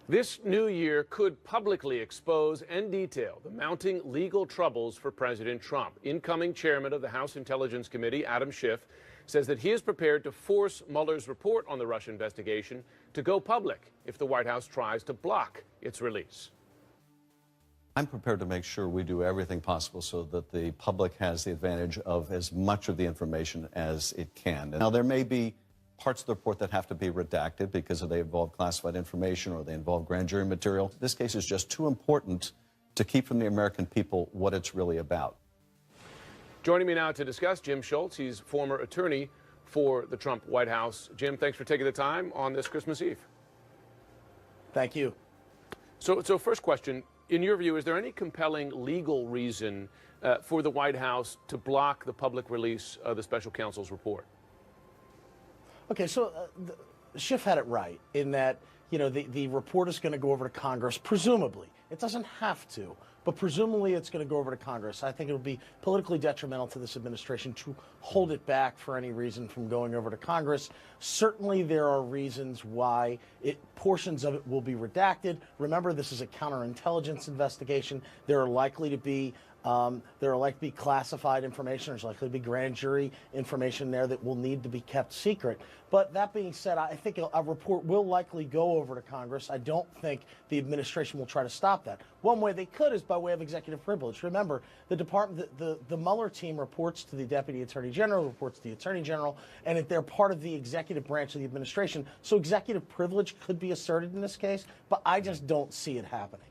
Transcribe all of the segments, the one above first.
This new year could publicly expose and detail the mounting legal troubles for President Trump. Incoming chairman of the House Intelligence Committee, Adam Schiff, says that he is prepared to force Mueller's report on the Russia investigation to go public if the White House tries to block its release. I'm prepared to make sure we do everything possible so that the public has the advantage of as much of the information as it can. Now, there may be parts of the report that have to be redacted because they involve classified information or they involve grand jury material. This case is just too important to keep from the American people what it's really about. Joining me now to discuss, Jim Schultz. He's former attorney for the Trump White House. Jim, thanks for taking the time on this Christmas Eve. Thank you. So first question, in your view, is there any compelling legal reason for the White House to block the public release of the special counsel's report? Okay, so Schiff had it right in that, the report is going to go over to Congress, presumably. It doesn't have to, but presumably it's going to go over to Congress. I think it will be politically detrimental to this administration to hold it back for any reason from going over to Congress. Certainly there are reasons why portions of it will be redacted. Remember, this is a counterintelligence investigation. There are likely to be classified information. There's likely to be grand jury information there that will need to be kept secret. But that being said, I think a report will likely go over to Congress. I don't think the administration will try to stop that. One way they could is by way of executive privilege. Remember, the Mueller team reports to the Deputy Attorney General, reports to the Attorney General, and they're part of the executive branch of the administration. So executive privilege could be asserted in this case, but I just don't see it happening.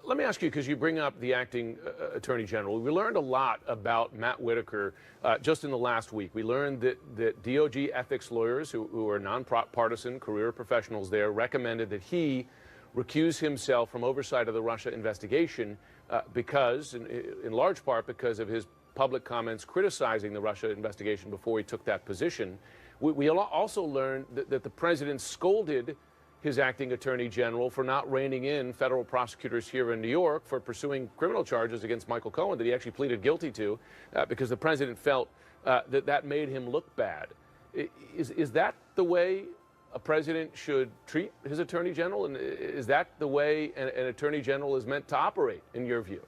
Let me ask you, because you bring up the acting attorney general. We learned a lot about Matt Whitaker just in the last week. We learned that DOJ ethics lawyers, who are nonpartisan career professionals there, recommended that he recuse himself from oversight of the Russia investigation because, in large part, because of his public comments criticizing the Russia investigation before he took that position. We also learned that the president scolded his acting attorney general for not reining in federal prosecutors here in New York for pursuing criminal charges against Michael Cohen that he actually pleaded guilty to because the president felt that made him look bad. Is that the way a president should treat his attorney general? And is that the way an attorney general is meant to operate, in your view?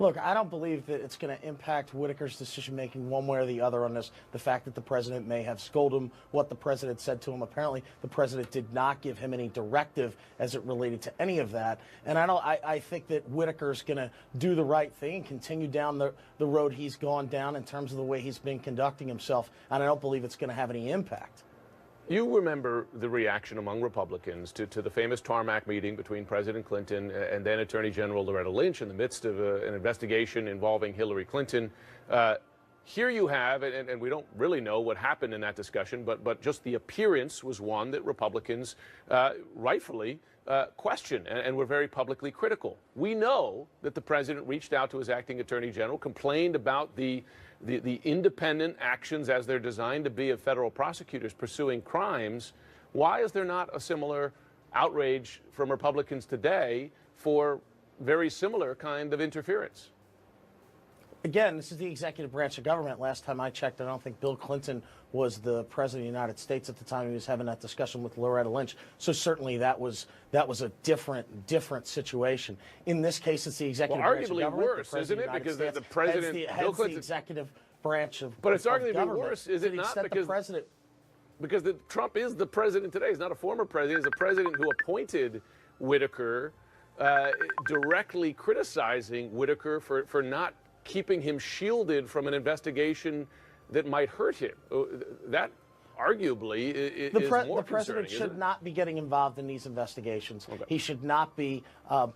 Look, I don't believe that it's going to impact Whitaker's decision-making one way or the other on this. The fact that the president may have scolded him, what the president said to him. Apparently, the president did not give him any directive as it related to any of that. And I think that Whitaker's going to do the right thing and continue down the road he's gone down in terms of the way he's been conducting himself. And I don't believe it's going to have any impact. You remember the reaction among Republicans to the famous tarmac meeting between President Clinton and then Attorney General Loretta Lynch in the midst of an investigation involving Hillary Clinton. Here you have, and we don't really know what happened in that discussion, but just the appearance was one that Republicans rightfully questioned and were very publicly critical. We know that the president reached out to his acting attorney general, complained about the independent actions as they're designed to be of federal prosecutors pursuing crimes. Why is there not a similar outrage from Republicans today for very similar kind of interference? Again, this is the executive branch of government. Last time I checked, I don't think Bill Clinton was the president of the United States at the time he was having that discussion with Loretta Lynch. So certainly that was a different situation. In this case, it's the executive branch of government. Arguably worse, isn't it? Because the president, Bill Clinton, the executive branch of But it's arguably government, worse, is it not? Because the president, because Trump is the president today. He's not a former president. He's a president who appointed Whitaker, directly criticizing Whitaker for not keeping him shielded from an investigation that might hurt him. That arguably is more concerning. The president should not be getting involved in these investigations. Okay. He should not be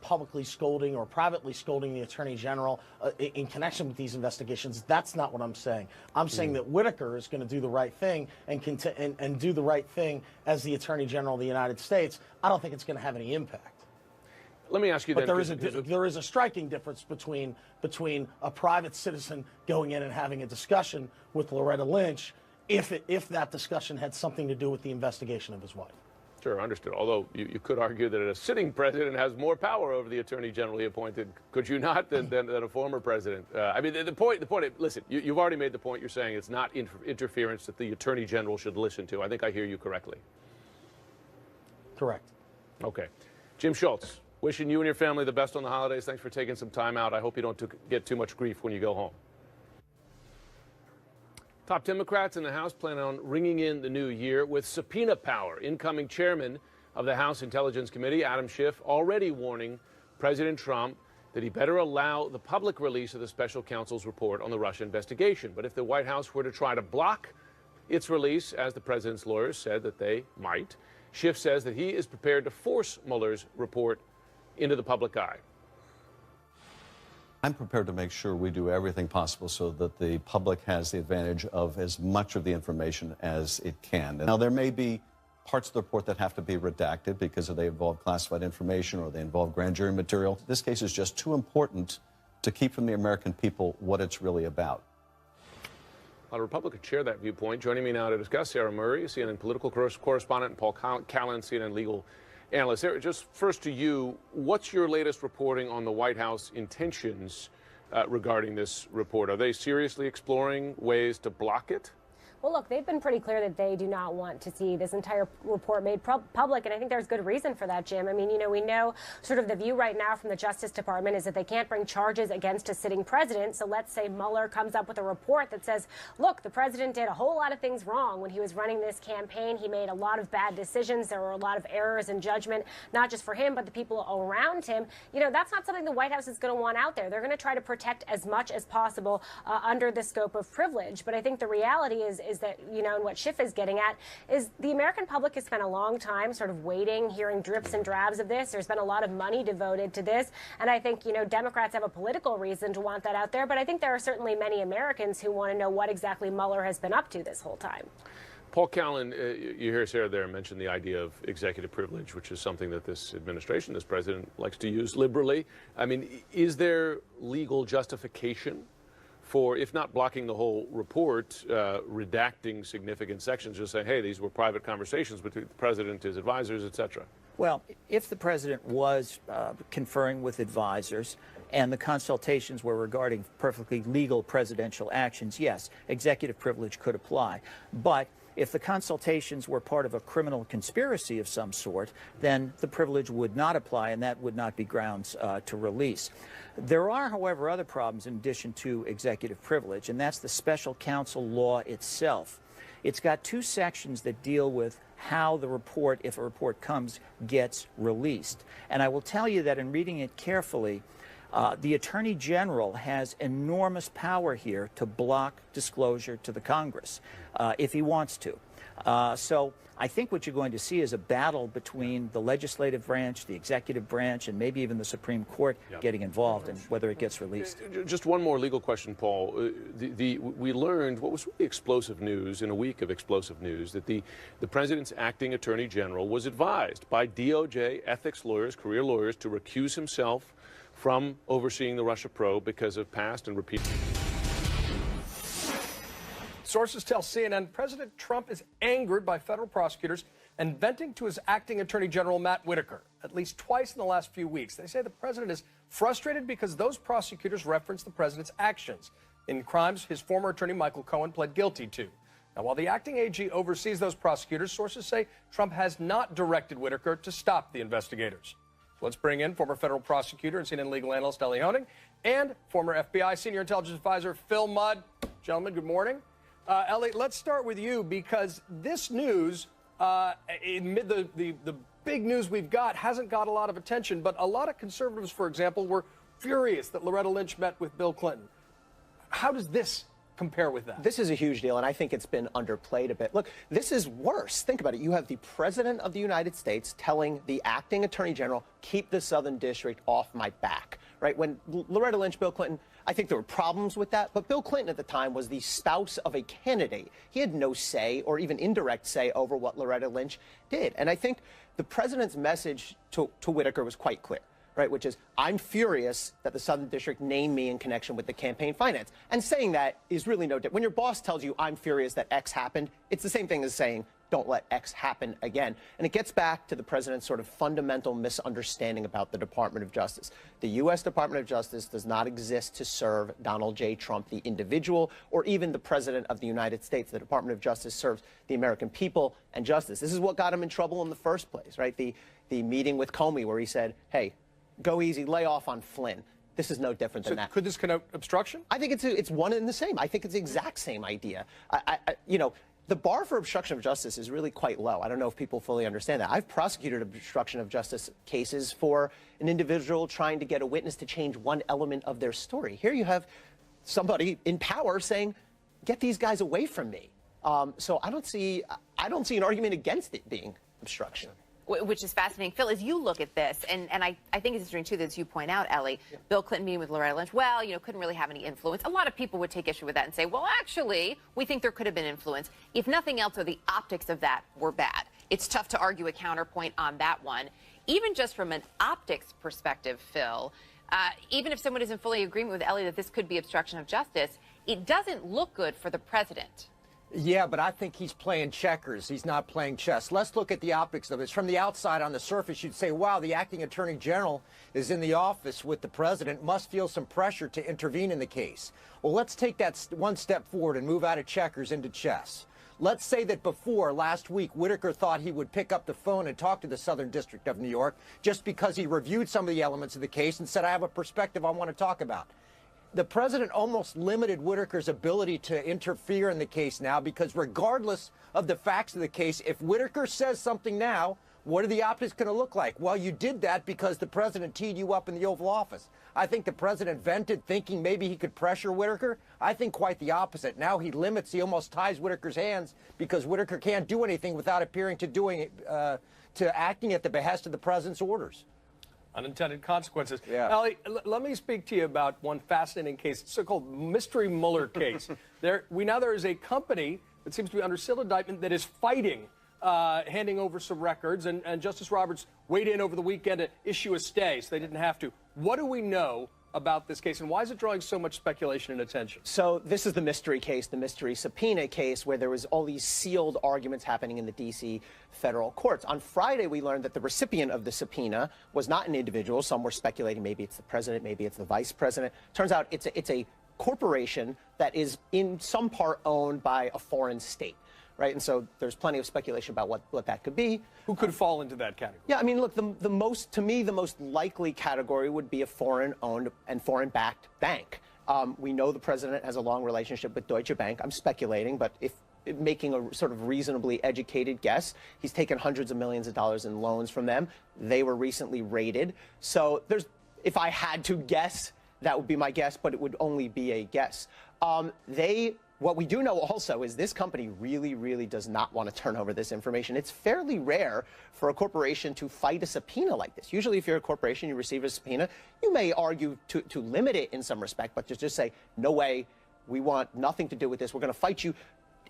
publicly scolding or privately scolding the attorney general in connection with these investigations. That's not what I'm saying. I'm saying that Whitaker is going to do the right thing and do the right thing as the attorney general of the United States. I don't think it's going to have any impact. Let me ask you but then. there is a striking difference between a private citizen going in and having a discussion with Loretta Lynch if that discussion had something to do with the investigation of his wife. Sure, understood. Although you could argue that a sitting president has more power over the attorney general he appointed, could you not, than a former president? I mean, the point. Listen, you've already made the point. You're saying it's not interference that the attorney general should listen to. I think I hear you correctly. Correct. Okay. Jim Schultz, wishing you and your family the best on the holidays. Thanks for taking some time out. I hope you don't get too much grief when you go home. Top Democrats in the House plan on ringing in the new year with subpoena power. Incoming chairman of the House Intelligence Committee, Adam Schiff, already warning President Trump that he better allow the public release of the special counsel's report on the Russia investigation. But if the White House were to try to block its release, as the president's lawyers said that they might, Schiff says that he is prepared to force Mueller's report into the public eye. I'm prepared to make sure we do everything possible so that the public has the advantage of as much of the information as it can. Now, there may be parts of the report that have to be redacted because they involve classified information or they involve grand jury material. This case is just too important to keep from the American people what it's really about. A lot of Republicans share that viewpoint. Joining me now to discuss, Sarah Murray, CNN political correspondent, and Paul Callan, CNN legal analyst. Sarah, just first to you, what's your latest reporting on the White House intentions regarding this report? Are they seriously exploring ways to block it? Well, look, they've been pretty clear that they do not want to see this entire report made public, and I think there's good reason for that, Jim. I mean, we know sort of the view right now from the Justice Department is that they can't bring charges against a sitting president. So let's say Mueller comes up with a report that says, look, the president did a whole lot of things wrong when he was running this campaign. He made a lot of bad decisions. There were a lot of errors in judgment, not just for him, but the people around him. That's not something the White House is going to want out there. They're going to try to protect as much as possible under the scope of privilege. But I think the reality is that, and what Schiff is getting at is the American public has spent a long time sort of waiting, hearing drips and drabs of this. There's been a lot of money devoted to this. And I think, Democrats have a political reason to want that out there. But I think there are certainly many Americans who want to know what exactly Mueller has been up to this whole time. Paul Callan, you hear Sarah there mention the idea of executive privilege, which is something that this administration, this president, likes to use liberally. I mean, is there legal justification for, if not blocking the whole report, redacting significant sections, just saying, hey, these were private conversations between the president, his advisors, et cetera? Well, if the president was conferring with advisors and the consultations were regarding perfectly legal presidential actions, yes, executive privilege could apply. But if the consultations were part of a criminal conspiracy of some sort, then the privilege would not apply, and that would not be grounds to release. There are, however, other problems in addition to executive privilege, and that's the special counsel law itself. It's got two sections that deal with how the report, if a report comes, gets released. And I will tell you that in reading it carefully, the Attorney General has enormous power here to block disclosure to the Congress if he wants to. So I think what you're going to see is a battle between the legislative branch, the executive branch, and maybe even the Supreme Court getting involved in whether it gets released. Just one more legal question, Paul. We learned what was really explosive news in a week of explosive news, that the president's acting attorney general was advised by DOJ ethics lawyers, career lawyers, to recuse himself from overseeing the Russia probe because of past and repeated. Sources tell CNN President Trump is angered by federal prosecutors and venting to his acting attorney general, Matt Whitaker, at least twice in the last few weeks. They say the president is frustrated because those prosecutors reference the president's actions in crimes his former attorney, Michael Cohen, pled guilty to. Now, while the acting AG oversees those prosecutors, sources say Trump has not directed Whitaker to stop the investigators. So let's bring in former federal prosecutor and CNN legal analyst Ellie Honig and former FBI senior intelligence advisor Phil Mudd. Gentlemen, good morning. Ellie, let's start with you because this news, amid the big news we've got, hasn't got a lot of attention. But a lot of conservatives, for example, were furious that Loretta Lynch met with Bill Clinton. How does this compare with that? This is a huge deal, and I think it's been underplayed a bit. Look, this is worse. Think about it. You have the President of the United States telling the acting Attorney General, keep the Southern District off my back, right? When Loretta Lynch, Bill Clinton, I think there were problems with that, but Bill Clinton at the time was the spouse of a candidate. He had no say or even indirect say over what Loretta Lynch did. And I think the president's message to Whitaker was quite clear, right, which is, I'm furious that the Southern District named me in connection with the campaign finance. And saying that is really no different. When your boss tells you, I'm furious that X happened, it's the same thing as saying, don't let X happen again. And it gets back to the president's sort of fundamental misunderstanding about the Department of Justice. The U.S. Department of Justice does not exist to serve Donald J. Trump, the individual, or even the president of the United States. The Department of Justice serves the American people and justice. This is what got him in trouble in the first place, right? The meeting with Comey where he said, hey, go easy, lay off on Flynn. This is no different than that. Could this connote obstruction? I think it's one and the same. I think it's the exact same idea. The bar for obstruction of justice is really quite low. I don't know if people fully understand that. I've prosecuted obstruction of justice cases for an individual trying to get a witness to change one element of their story. Here you have somebody in power saying, get these guys away from me. So I don't see an argument against it being obstruction. Which is fascinating. Phil, as you look at this, and I think it's interesting, too, that as you point out, Ellie, Bill Clinton meeting with Loretta Lynch, well, couldn't really have any influence. A lot of people would take issue with that and say, well, actually, we think there could have been influence. If nothing else, though, the optics of that were bad. It's tough to argue a counterpoint on that one. Even just from an optics perspective, Phil, even if someone is in fully agreement with Ellie that this could be obstruction of justice, it doesn't look good for the president. Yeah, but I think he's playing checkers. He's not playing chess. Let's look at the optics of it. From the outside, on the surface, you'd say, wow, the acting attorney general is in the office with the president, must feel some pressure to intervene in the case. Well, let's take that one step forward and move out of checkers into chess. Let's say that before, last week, Whitaker thought he would pick up the phone and talk to the Southern District of New York just because he reviewed some of the elements of the case and said, I have a perspective I want to talk about. The president almost limited Whitaker's ability to interfere in the case now because regardless of the facts of the case, if Whitaker says something now, what are the optics going to look like? Well, you did that because the president teed you up in the Oval Office. I think the president vented thinking maybe he could pressure Whitaker. I think quite the opposite. Now he almost ties Whitaker's hands because Whitaker can't do anything without appearing to acting at the behest of the president's orders. Unintended consequences. Yeah. Ellie, let me speak to you about one fascinating case, the so-called mystery Mueller case. There is a company that seems to be under civil indictment that is fighting handing over some records, and Justice Roberts weighed in over the weekend to issue a stay, so they didn't have to. What do we know about this case, and why is it drawing so much speculation and attention? So this is the mystery case, the mystery subpoena case, where there was all these sealed arguments happening in the D.C. federal courts. On Friday, we learned that the recipient of the subpoena was not an individual. Some were speculating maybe it's the president, maybe it's the vice president. Turns out it's a corporation that is in some part owned by a foreign state. Right, and so there's plenty of speculation about what that could be. Who could fall into that category? Yeah, I mean, look, the most likely category would be a foreign-owned and foreign-backed bank. We know the president has a long relationship with Deutsche Bank. I'm speculating, but if making a sort of reasonably educated guess, he's taken hundreds of millions of dollars in loans from them. They were recently raided. So if I had to guess, that would be my guess, but it would only be a guess. What we do know also is this company really, really does not want to turn over this information. It's fairly rare for a corporation to fight a subpoena like this. Usually if you're a corporation, you receive a subpoena, you may argue to limit it in some respect, but to just say, no way, we want nothing to do with this. We're going to fight you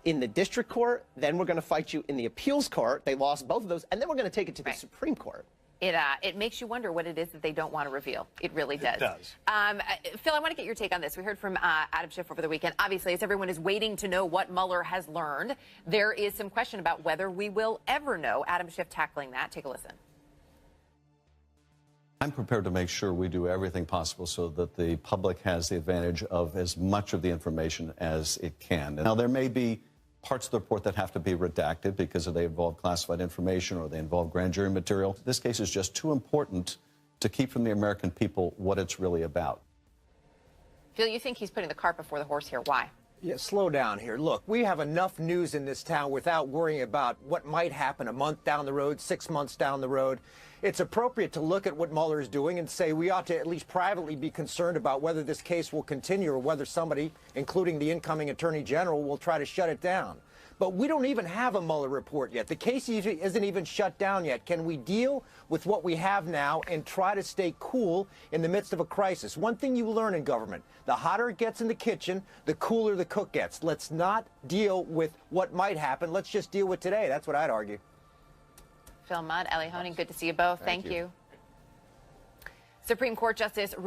in the district court, then we're going to fight you in the appeals court. They lost both of those, and then we're going to take it to the Supreme Court. It makes you wonder what it is that they don't want to reveal. It really does. It does. Phil, I want to get your take on this. We heard from Adam Schiff over the weekend. Obviously, as everyone is waiting to know what Mueller has learned, there is some question about whether we will ever know. Adam Schiff tackling that. Take a listen. I'm prepared to make sure we do everything possible so that the public has the advantage of as much of the information as it can. Now, there may be parts of the report that have to be redacted because they involve classified information or they involve grand jury material. This case is just too important to keep from the American people what it's really about. Phil, you think he's putting the cart before the horse here. Why? Yeah, slow down here. Look, we have enough news in this town without worrying about what might happen a month down the road, 6 months down the road. It's appropriate to look at what Mueller is doing and say we ought to at least privately be concerned about whether this case will continue or whether somebody, including the incoming attorney general, will try to shut it down. But we don't even have a Mueller report yet. The case isn't even shut down yet. Can we deal with what we have now and try to stay cool in the midst of a crisis? One thing you learn in government, the hotter it gets in the kitchen, the cooler the cook gets. Let's not deal with what might happen. Let's just deal with today. That's what I'd argue. Phil Mudd, Ellie Honig, good to see you both. Thank you. Supreme Court Justice Ruth